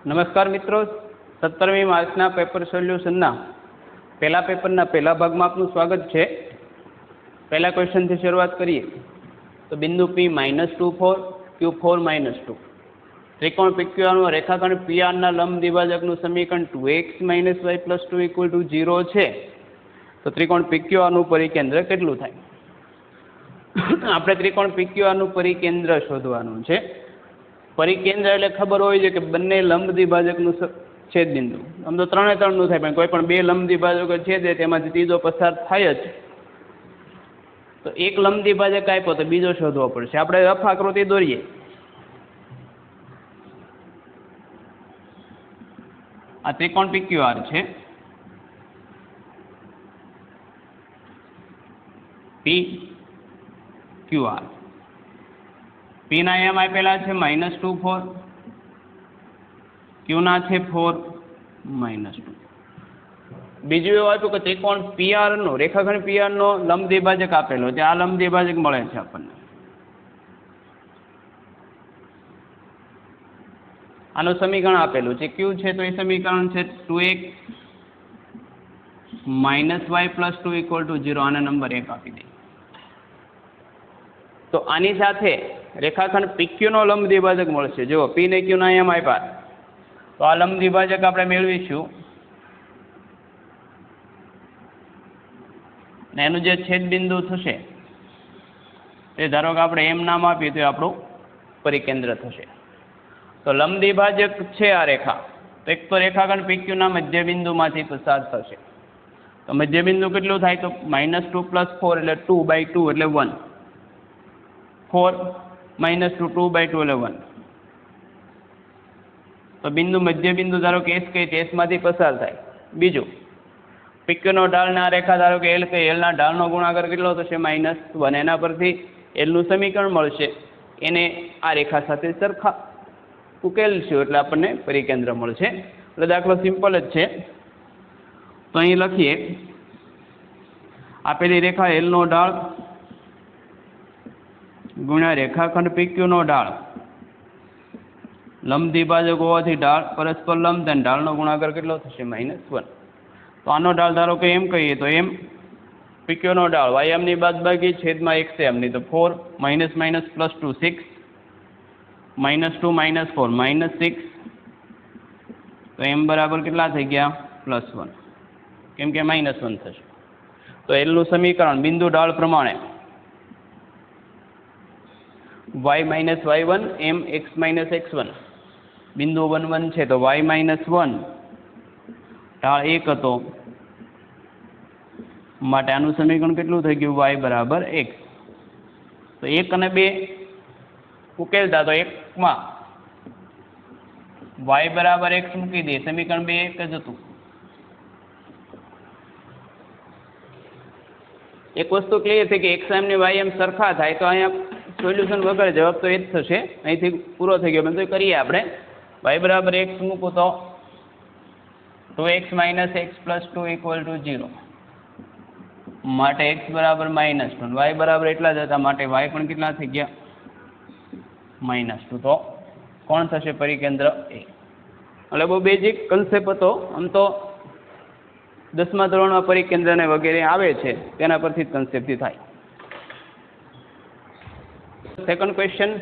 નમસ્કાર મિત્રો, 17મી માર્ચના પેપર સોલ્યુશનના પહેલા પેપરના પહેલા ભાગમાં આપનું સ્વાગત છે. પહેલા ક્વેશ્ચનથી શરૂઆત કરીએ તો બિંદુ P -2 4 Q 4 -2 ત્રિકોણ PQRનું રેખાખંડ PRના લંબ દ્વિભાજકનું સમીકરણ 2x - y + 2 = 0 છે. તો ત્રિકોણ PQRનું પરિકેન્દ્ર કેટલું થાય? આપણે ત્રિકોણ PQRનું પરિકેન્દ્ર શોધવાનું છે. પરિકેન્દ્ર એટલે ખબર હોય છે કે બંને લંબ દ્વિભાજકનું છેદ બિંદુ. આમ તો 3 એ 3 નું થાય, પણ કોઈ પણ બે લંબ દ્વિભાજકો છેદે તેમાંથી ત્રીજો પસાર થાય જ. તો એક લંબ દ્વિભાજક આપ્યો તો બીજો શોધવો પડશે. આપણે રફ આકૃતિ દોરીએ. આ ત્રિકોણ PQR છે. PQR P ના એમ આપેલા છે -2 4, Q ના છે 4 -2. બીજું એવું આપ્યું કે ત્રિકોણ PR નો રેખાખંડ PR નો લંબ દ્વિભાજક આપેલો છે. આ લંબ દ્વિભાજક મળે છે આપણને. આનું સમીકરણ આપેલું છે. Q છે તો એ સમીકરણ છે 2x - y + 2 = 0. આને નંબર 1 આપી દઈએ. તો આની સાથે રેખાખંડ PQ નો લંબ દ્વિભાજક મળશે. જો P ને Q ના એમ આપ્યા તો આ લંબ દ્વિભાજક આપણે મેળવીશું. ને એનું જે છેદ બિંદુ થશે તે ધારો કે આપણે એમ નામ આપીએ તો આપણું પરિકેન્દ્ર થશે. તો લંબ દ્વિભાજક છે આ રેખા. તો એક તો રેખાખંડ PQ ના મધ્ય બિંદુમાંથી પસાર થશે. તો મધ્ય બિંદુ કેટલું થાય? તો -2 + 4 એટલે 2/2 એટલે 1. 4 - 2 2/2 એટલે 1. તો બિંદુ મધ્ય બિંદુ ધારો કે S કહીએ, S માંથી પસાર થાય. બીજું PQ નો ઢાળ ના રેખા ધારો કે L કહીએ, L ના ઢાળનો ગુણાકાર કેટલો થશે? -1. એના પરથી L નું સમીકરણ મળશે. એને આ રેખા સાથે સરખા ઉકેલશું એટલે આપણને પરિકેન્દ્ર મળશે. એટલે દાખલો સિમ્પલ જ છે. તો અહીં લખીએ, આપેલી રેખા L નો ઢાળ ગુણ્યા રેખાખંડ PQ નો ઢાળ. લંબ દ્વિભાજક હોવાથી ઢાળ પરસ્પર લંબ, then ઢાળનો ગુણાકાર કેટલો થશે? -1. તો આનો ઢાળ ધારો કે એમ કહીએ તો એમ PQ નો ઢાળ y ની બાદબાકી છેદમાં x ની. તો 4 - - +2 6 -2 - 4 -6. તો m બરાબર કેટલા થઈ ગયા? +1. કેમ કે -1 થશે. તો L નું સમીકરણ બિંદુ ઢાળ પ્રમાણે y - y1 m x - x1. બિંદુ 1 1 છે તો y - 1 ઢાળ 1 હતો માટે આનું સમીકરણ કેટલું થઈ ગયું? y બરાબર x. તો 1 અને 2 ઉકેલતા તો 1 માં y બરાબર x મૂકી દઈએ. સમીકરણ 2 એક જ હતું. એક વસ્તુ ક્લિયર છે કે x m ને y m સરખા થાય તો અહીંયા સોલ્યુશન વગર જવાબ તો એ જ થશે. અહીંથી પૂરો થઈ ગયો. પણ તો કરીએ આપણે. y બરાબર x મૂકું તો 2x - x + 2 = 0. માટે x બરાબર -2, y બરાબર એટલા જ હતા માટે y પણ કેટલા થઈ ગયા? -2. તો કોણ થશે પરિકેન્દ્ર? એ. એટલે બહુ બેઝિક કન્સેપ્ટ હતો. આમ તો 10મા ધોરણમાં પરિકેન્દ્ર ને વગેરે આવે છે, તેના પરથી જ કન્સેપ્ટથી થાય. Second question,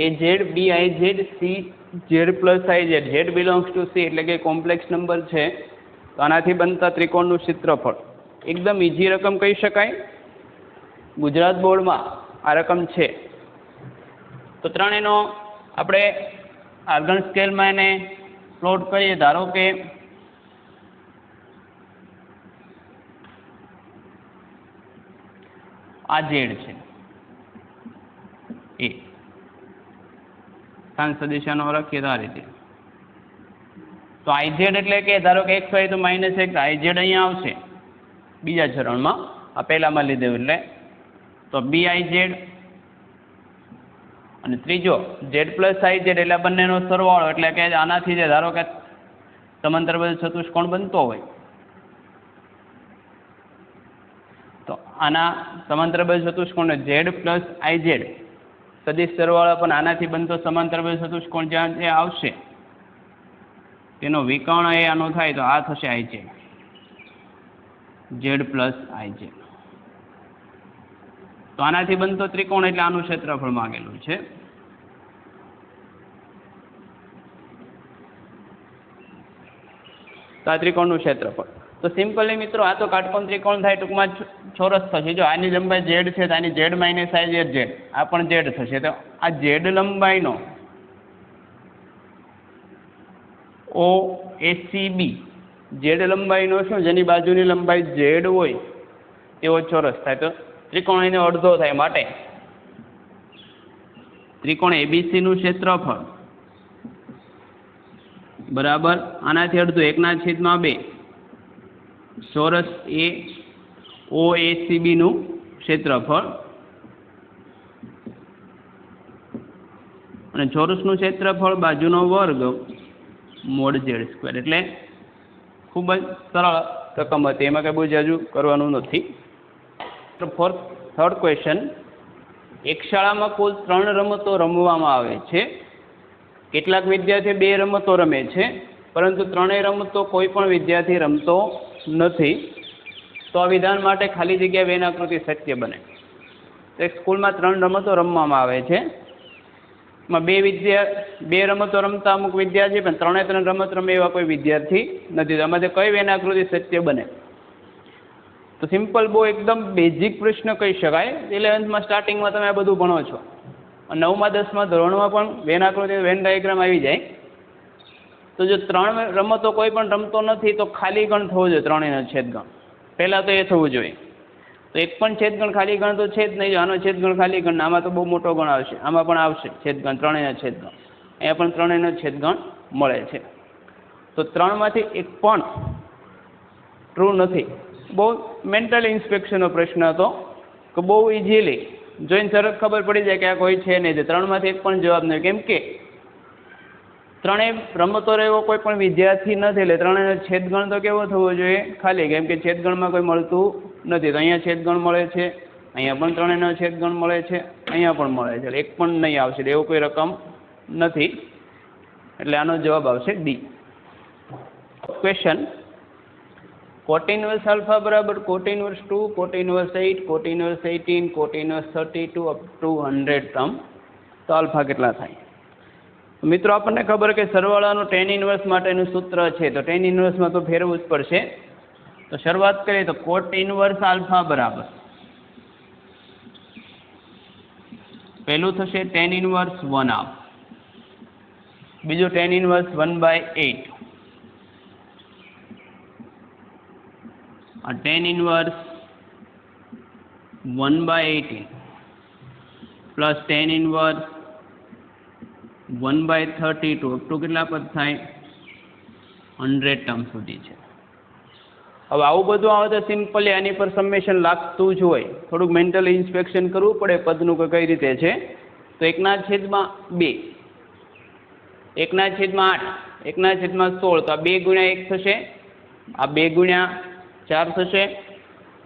AZ BIZ CZ + IZ Z belongs to C એટલે કે કોમ્પ્લેક્સ નંબર છે. તો આનાથી બનતા ત્રિકોણનું ક્ષેત્રફળ એકદમ ઇઝી રકમ કહી શકાય. ગુજરાત બોર્ડમાં આ રકમ છે. તો ત્રણેયનો આપણે આર્ગન સ્કેલમાં એને પ્લોટ કરીએ. ધારો કે આ Z છે, એ સ્થાન સદિશાનો લખીએ તો આ રીતે. તો IZ એટલે કે ધારો કે x હોય તો -1 IZ અહીંયા આવશે બીજા ચરણમાં. આ પહેલામાં લીધેલું એટલે તો BIZ અને ત્રીજો Z + IZ એટલે બંનેનો સરવાળો. એટલે કે આનાથી જે ધારો કે સમાંતરબાજુ ચતુષ્કોણ બનતો હોય તો આના સમાંતરબાજુ ચતુષ્કોણ Z + IZ સદિશ સરવાળા પણ આનાથી બનતો સમાંતરબાજુ ચતુષ્કોણ જ્યાં જે આવશે તેનો વિકર્ણ એ આનો થાય તો આ થશે આઈ જેડ પ્લસ આઈ જેડ. તો આનાથી બનતો ત્રિકોણ એટલે આનું ક્ષેત્રફળ માંગેલું છે. તો આ ત્રિકોણનું ક્ષેત્રફળ. તો સિમ્પલી મિત્રો આ તો કાટકોણ ત્રિકોણ થાય, ટૂંકમાં ચોરસ થશે. જો આની લંબાઈ ઝેડ છે તો આની Z minus I Z Z, આ પણ ઝેડ થશે. તો આ ઝેડ લંબાઈનો ઓ એસી બી, ઝેડ લંબાઈનો શું, જેની બાજુની લંબાઈ ઝેડ હોય એવો ચોરસ થાય. તો ત્રિકોણ એનો અડધો થાય, માટે ત્રિકોણ એબીસીનું ક્ષેત્રફળ બરાબર આનાથી અડધું 1/2 ચોરસ એ ઓ એસીબી નું ક્ષેત્રફળ, અને ચોરસનું ક્ષેત્રફળ બાજુનો વર્ગ મોડ ઝેડ સ્ક્વેર. એટલે ખૂબ જ સરળ રકમ હતી, એમાં કંઈ બહુ જાજુ કરવાનું નથી. થર્ડ ક્વેશ્ચન, એક શાળામાં કુલ 3 રમતો રમવામાં આવે છે. કેટલાક વિદ્યાર્થીઓ 2 રમતો રમે છે, પરંતુ 3 રમતો કોઈ પણ વિદ્યાર્થી રમતો નથી. તો આ વિધાન માટે ખાલી જગ્યા વેનાકૃતિ સત્ય બને. તો એક સ્કૂલમાં 3 રમતો રમવામાં આવે છે, એમાં 2 રમતો રમતા અમુક વિદ્યાર્થી, પણ 3 રમત રમે એવા કોઈ વિદ્યાર્થી નથી. તો આમાંથી કઈ વેનાકૃતિ સત્ય બને? તો સિમ્પલ, બહુ એકદમ બેઝિક પ્રશ્ન કહી શકાય. 11th સ્ટાર્ટિંગમાં તમે આ બધું ભણો છો. 9મા 10મા ધોરણમાં પણ વેનાકૃતિ વેન ડાયાગ્રામ આવી જાય. તો જો 3 રમતો કોઈ પણ રમતો નથી તો ખાલી ગણ થવો જોઈએ, 3નો છેદગણ. પહેલાં તો એ થવું જોઈએ. તો એક પણ છેદગણ ખાલી ગણ તો છે જ નહીં. આનો છેદગણ ખાલી ગણ, આમાં તો બહુ મોટો ગણ આવશે, આમાં પણ આવશે છેદગણ, 3નો છેદગણ. અહીંયા પણ 3નો છેદગણ મળે છે. તો 3માંથી એક પણ ટ્રુ નથી. બહુ મેન્ટલ ઇન્સ્પેક્શનનો પ્રશ્ન હતો કે બહુ ઇઝીલી જોઈને તરત ખબર પડી જાય કે આ કોઈ છે નહીં. 3માંથી એક પણ જવાબ નહીં, કેમ કે 3 રમતો એવો કોઈ પણ વિદ્યાર્થી નથી. એટલે 3નો છેદગણ તો કેવો થવો જોઈએ? ખાલી, કેમ કે છેદગણમાં કોઈ મળતું નથી. તો અહીંયા છેદગણ મળે છે, અહીંયા પણ 3નો છેદગણ મળે છે, અહીંયા પણ મળે છે. એક પણ નહીં આવશે, એવું કોઈ રકમ નથી. એટલે આનો જવાબ આવશે D. Question, cot inverse alpha બરાબર cot inverse 2, cot inverse 8, cot inverse 18, cot inverse 32 up to 100 term. તો આલ્ફા કેટલા થાય? મિત્રો આપણને ખબર કે સરવાળાનું tan ઇન્વર્સ માટેનું સૂત્ર છે. તો tan ઇન્વર્સમાં તો ફેરવવું જ પડશે. તો શરૂઆત કરીએ તો cot ઇન્વર્સ આલ્ફા બરાબર પહેલું થશે tan ઇન્વર્સ 1/2, બીજું tan ઇન્વર્સ 1/8, આ tan inverse 1/18 plus tan inverse 1/32 up to કેટલા પદ થાય? 100 ટર્મ સુધી છે. હવે આવું બધું આવે તો સિમ્પલી આની પર સમેશન લાગતું જ હોય. થોડુંક મેન્ટલ ઇન્સ્પેક્શન કરવું પડે પદનું કે કઈ રીતે છે. તો 1/2, 1/8, 1/16. તો આ 2 × 1 થશે, આ 2 × 4 થશે,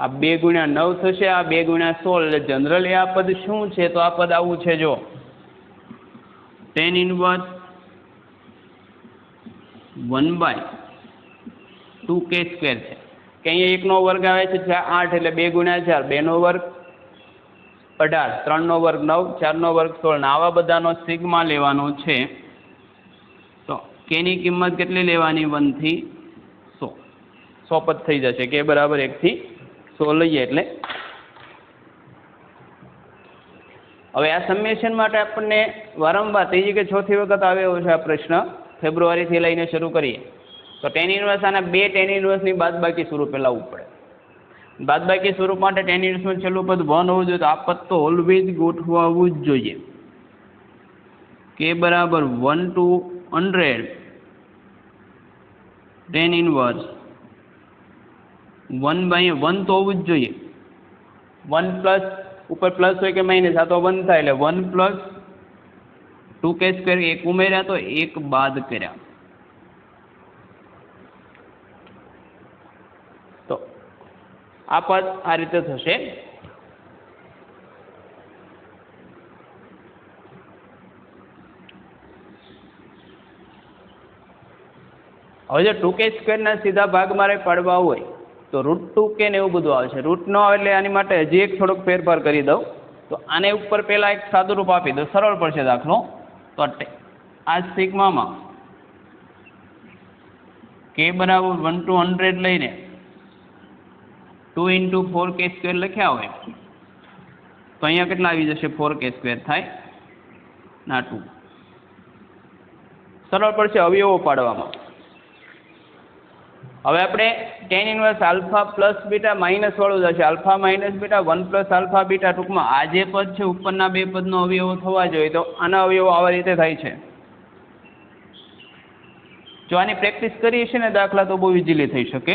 આ 2 × 9 થશે, આ 2 × 16. એટલે જનરલી આ પદ શું છે? તો આ પદ આવું છે. જો tan ઇન્વર્સ 1/2k² છે, કે અહીંયા 1નો વર્ગ આવે છે 8, એટલે 2 × 4, 2નો વર્ગ 18, 3નો વર્ગ 9, 4નો વર્ગ 16. ને આવા બધાનો સિગ્મા લેવાનો છે. તો કેની કિંમત કેટલી લેવાની? 1 થી 100. 100 પદ થઈ જશે. કે બરાબર 1 થી 100 લઈએ એટલે. હવે આ સમેશન માટે આપણને વારંવાર 3જી કે 4થી વખત આવે એવો છે આ પ્રશ્ન. ફેબ્રુઆરીથી લઈને શરૂ કરીએ તો tan ઇન્વર્સ આના 2 tan ઇન્વર્સની બાદબાકી સ્વરૂપે લાવવું પડે. બાદબાકી સ્વરૂપ માટે tan ઇન્વર્સનું છેલ્લું પદ 1 હોવું જોઈએ. તો આ પદ તો ઓલવેઝ ગોઠવાવું જ જોઈએ. કે બરાબર 1 to 100 tan ઇન્વર્સ 1/1 તો હોવું જ જોઈએ. 1 પ્લસ ઉપર પ્લસ હોય કે માઇનસ, આ તો 1 થાય. એટલે 1 પ્લસ 2k², 1 ઉમેર્યા તો 1 બાદ કર્યા. તો આ પદ આ રીતે થશે. હવે જો 2k² ના સીધા ભાગ મારે પાડવા હોય તો √2k ને એવું બધું આવે છે. રૂટ ન આવે એટલે આની માટે હજી એક થોડોક ફેરફાર કરી દઉં. તો આને ઉપર પહેલાં એક સાદું રૂપ આપી દો, સરળ પડશે દાખલો. તો આ સિગ્મામાં k બરાબર 1 to 100 લઈને 2 × 4k² લખ્યા હોય તો અહીંયા કેટલા આવી જશે? 4k² થાય ના 2. સરળ પડશે અવયવો પાડવામાં. હવે આપણે tan inverse alpha plus beta minus વાળું જશે. Alpha minus beta 1 plus alpha beta, ટૂંકમાં આ જે પદ છે ઉપરના બે પદનો અવયવો થવા જોઈએ તો આના અવયવો આવા રીતે થાય છે. જો આની પ્રેક્ટિસ કરીએ છીએ ને દાખલા તો બહુ ઇઝીલી થઈ શકે.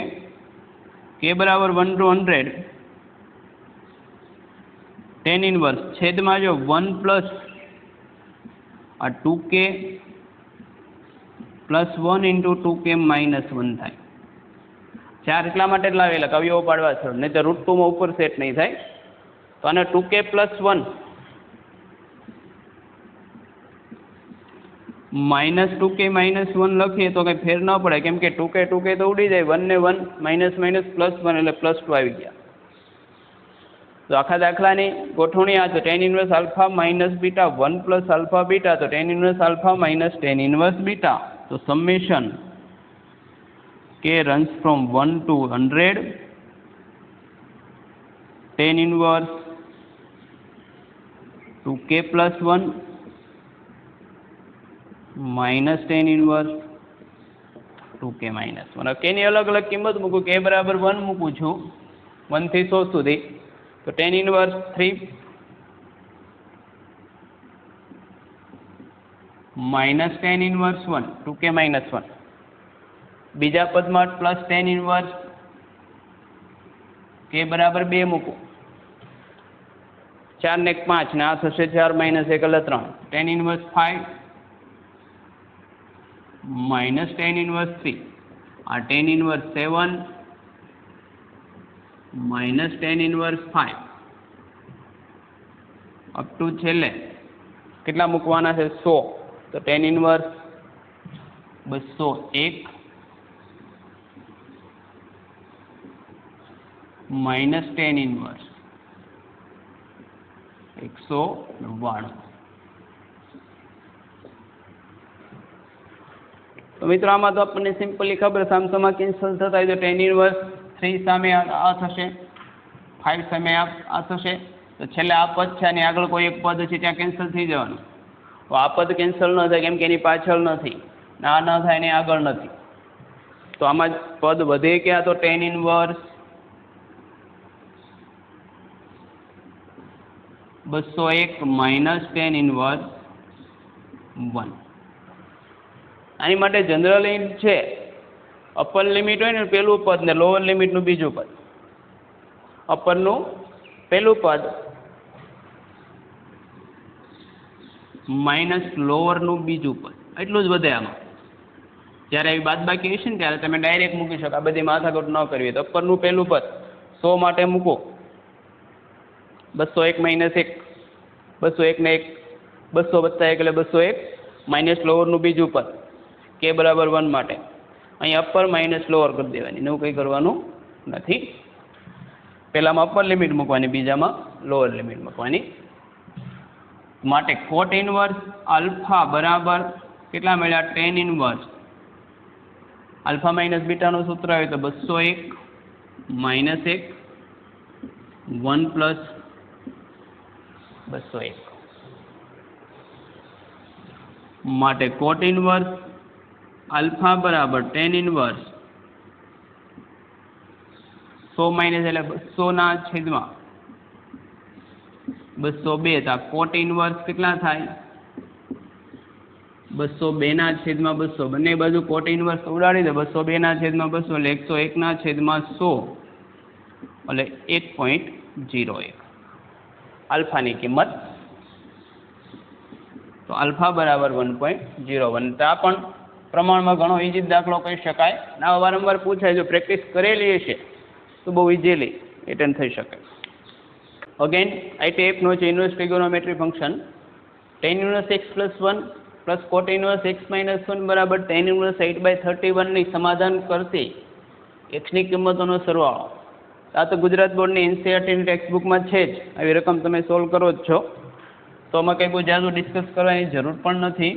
k બરાબર 1 to 100 tan ઇન્વર્સ છેદમાં જો 1 પ્લસ આ 2k પ્લસ 1 × 2k માઇનસ 1 થાય. 4 એટલા માટે જ લાવેલા અવયવો પાડવા છે, નહીં તો √2 માં ઉપર સેટ નહીં થાય. તો આને 2k plus 1 minus 2k minus 1 લખીએ તો કંઈ ફેર ન પડે, કેમ કે 2k તો ઉડી જાય, 1 ને 1 માઇનસ માઇનસ પ્લસ 1 એટલે +2 આવી ગયા. તો આખા દાખલાની ગોઠવણી આ છે. tan inverse alpha minus beta 1 plus alpha beta, તો tan inverse alpha minus tan inverse beta, તો summation k runs from 1 to 100 tan inverse 2k plus 1 minus tan inverse 2k minus 1. k ની અલગ અલગ કિંમત મૂકું. k બરાબર 1 મૂકું છું 1 થી 100 સુધી, તો tan inverse 3 minus tan inverse 1 2k minus 1. બીજા પદમાં પ્લસ tan ઇન્વર્સ k બરાબર 2 મૂકું. 4 ને 1 5 ને આ થશે 4 માઇનસ 1 એટલે 3. tan inverse 5 minus tan inverse 3. આ tan inverse 7 minus tan inverse 5 up to છેલ્લે કેટલા મૂકવાના છે? 100. તો tan inverse 201 minus tan inverse 192. તો મિત્રો આમાં તો આપણને સિમ્પલી ખબર સામસામા કેન્સલ થતા હોય તો tan ઇન્વર્સ 3 સામે આ થશે, 5 સામે આ થશે, તો છેલ્લે આ પદ છે અને આગળ કોઈ એક પદ છે ત્યાં કેન્સલ થઈ જવાનું. તો આ પદ કેન્સલ ન થાય કેમ કે એની પાછળ નથી, આ ન થાય ને આગળ નથી. તો આમાં પદ વધે ક્યાં? તો tan inverse 201 minus tan inverse 1. આની માટે જનરલ છે અપર લિમિટ હોય ને પહેલું પદ ને લોઅર લિમિટનું બીજું પદ. અપરનું પહેલું પદ માઇનસ લોઅરનું બીજું પદ, એટલું જ વધે આમાં. જ્યારે આવી બાદબાકી હશે ને ત્યારે તમે ડાયરેક્ટ મૂકી શકો, આ બધી માથાકૂટ ન કરવી. તો અપરનું પહેલું પદ 100 માટે મૂકો 201 માઇનસ 1, 201 ને 1 200 વત્તા 1 એટલે 201 માઇનસ લોઅરનું બીજું પદ k બરાબર 1 માટે અહીં અપર માઇનસ લોઅર કરી દેવાની, એવું કંઈ કરવાનું નથી. પહેલામાં અપર લિમિટ મૂકવાની, બીજામાં લોઅર લિમિટ મૂકવાની. માટે કોટ ઇન્વર્સ આલ્ફા બરાબર કેટલા મળ્યા? tan ઇન્વર્સ આલ્ફા માઇનસ બીટાનું સૂત્ર હોય તો 201 માઇનસ 1 1 પ્લસ 201. માટે કોટ ઇન્વર્સ આલ્ફા બરાબર tan ઇન્વર્સ 100 માઇનસ એટલે 200 ના છેદમાં 202. તો કોટ ઇન્વર્સ કેટલા થાય? 202 ના છેદમાં 200. બંને બાજુ કોટ ઇન્વર્સ ઉડાડી દે. 202 ના છેદમાં 200 એટલે 101 ના છેદમાં 100 એટલે 1.01 આલ્ફાની કિંમત. તો આલ્ફા બરાબર 1.01. તો આ પણ પ્રમાણમાં ઘણો ઇઝી દાખલો કહી શકાય. આ વારંવાર પૂછાય, જો પ્રેક્ટિસ કરેલી હશે તો બહુ ઇઝીલી એટેન્ડ થઈ શકે. અગેન આઈ ટાઈપનો છે inverse trigonometry function tan inverse x plus 1 plus cot inverse x minus 1 બરાબર ટેન ઇન્વર્સ 8/31 સમાધાન કરતી એક્સની કિંમતોનો સરવાળો. આ તો ગુજરાત બોર્ડની એનસીઈઆરટીની ટેક્સ્ટબુકમાં છે જ, આવી રકમ તમે સોલ્વ કરો જ છો, તો આમાં કંઈ બહુ જાજુ ડિસ્કસ કરવાની જરૂર પણ નથી.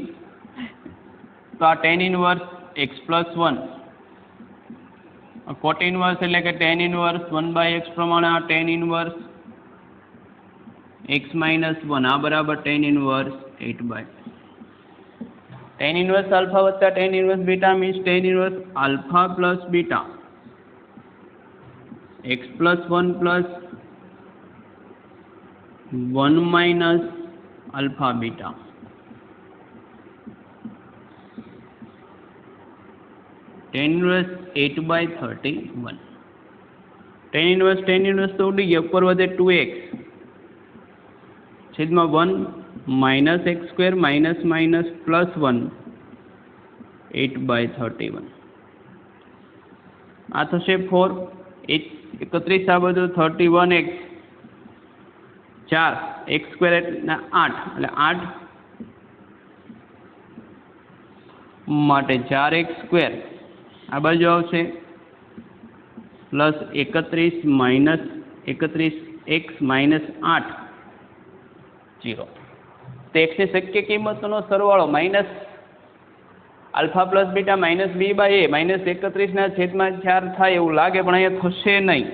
તો આ ટેન ઇન્વર્સ એક્સ પ્લસ 1 કોટ ઇન્વર્સ એટલે કે ટેન ઇન્વર્સ 1/x પ્રમાણે આ ટેન ઇન્વર્સ એક્સ માઇનસ 1 આ બરાબર tan inverse 8/. Tan inverse alpha વત્તા tan inverse beta means tan inverse alpha plus beta x plus 1 plus 1 minus alpha beta. Tan inverse 8/31. Tan inverse તો ઉડી ગયા, ઉપર વધે 2x છેદમાં 1 minus x square minus minus plus 1 8/31. આ થશે 4 31 આ બધું 31x 4 એક્સ સ્ક્વેર એટલે 8 એટલે 8 માટે 4x સ્ક્વેર આ બાજુ આવશે પ્લસ 31 માઇનસ 31x માઇનસ 8 0. તો એક્સની શક્ય કિંમતોનો સરવાળો minus alpha plus beta minus b/a minus 31/4 થાય એવું લાગે, પણ અહીંયા થશે નહીં.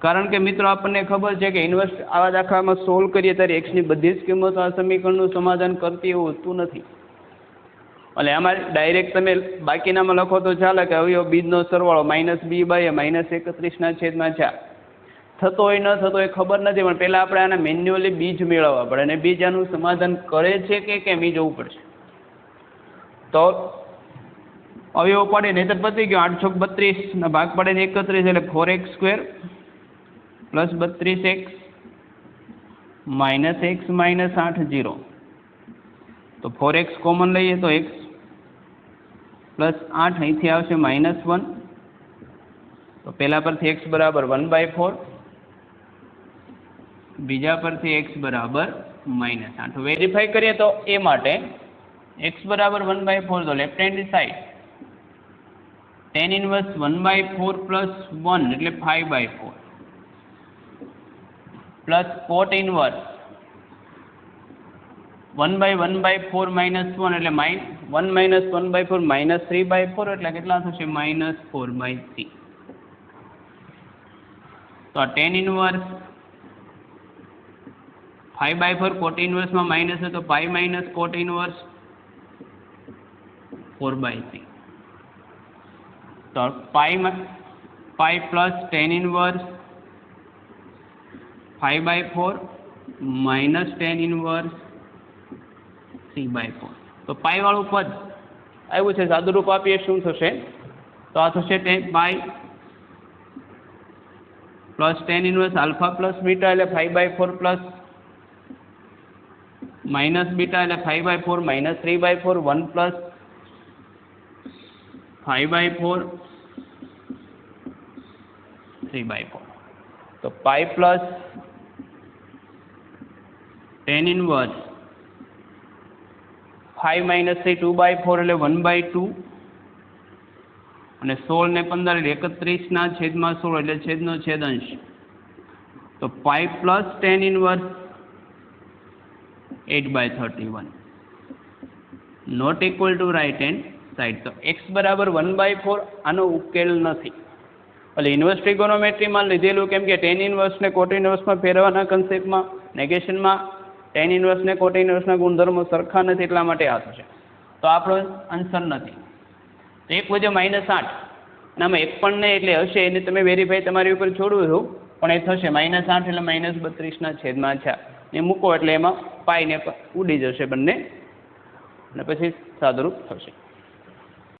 કારણ કે મિત્રો આપણને ખબર છે કે ઇન્વર્સ આવા દાખલામાં સોલ્વ કરીએ ત્યારે એક્સની બધી જ કિંમતો આ સમીકરણનું સમાધાન કરતી એવું હોતું નથી. એટલે આમાં ડાયરેક્ટ તમે બાકીનામાં લખો તો ચાલે કે અવયવ બીજનો સરવાળો માઇનસ b/a માઇનસ 31/4 થતો હોય ન થતો હોય ખબર નથી, પણ પહેલાં આપણે આના મેન્યુઅલી બીજ મેળવવા પડે, અને બીજ આનું સમાધાન કરે છે કે કેમ એ જોવું પડશે. તો અવયવ પડે નહીં તો પતી ગયો, 8 છોક 32 ના ભાગ પડે 31 એટલે 4x square plus 32x minus x minus 8 0. તો 4x કોમન લઈએ તો x પ્લસ 8 અહીંથી આવશે -1. તો પહેલા પરથી x બરાબર 1/4, બીજા પરથી x બરાબર -8. વેરીફાઈ કરીએ તો એ માટે x બરાબર 1/4, તો left hand side tan inverse 1/4 plus 1 એટલે 5/4 પ્લસ કોટ ઇન્વર્સ 1/1/4 માઇનસ 1 એટલે 1 માઇનસ 1/4 માઇનસ 3/4 એટલે કેટલા થશે -4/3. તો આ ટેન ઇન્વર્સ 5/4 કોટ ઇન્વર્સમાં માઇનસ છે તો પાઈ માઇનસ કોટ ઇન્વર્સ 4/3. તો pi plus ten inverse 5/4 minus tan inverse 3/4. તો પાઈ વાળું પદ આવ્યું છે, સાદુરૂપ આપીએ શું થશે? તો આ થશે પાઈ plus ten inverse alpha plus beta એટલે 5/4 પ્લસ માઇનસ બીટા એટલે 5/4 માઇનસ 3/4 1 પ્લસ 5/4 3/4. તો pi plus ten inverse 5 minus 3 2/4 એટલે 1/2 અને 16 ને 15 એટલે 31/16 એટલે છેદનો છેદંશ. તો pi plus ten inverse 8/31 not equal to right hand side. તો x બરાબર 1/4 આનો ઉકેલ નથી. એટલે ઇન્વર્સ ટ્રિગોનોમેટ્રીમાં લીધેલું, કેમ કે ટેન ઇન્વર્સને કોટ ઇન્વર્સમાં ફેરવવાના કન્સેપ્ટમાં નેગેશનમાં ટેન ઇન્વર્સને કોટ ઇન્વર્સના ગુણધર્મો સરખા નથી, એટલા માટે આ થશે. તો આપણો આન્સર નથી. તો એક વજે -8 આમાં એક પણ નહીં એટલે હશે, એને તમે વેરીફાઈ તમારી ઉપર છોડવું છું, પણ એ થશે -8 એટલે -32/4 એ મૂકો એટલે એમાં પાઈને ઉડી જશે બંને, અને પછી સાદુરૂપ થશે.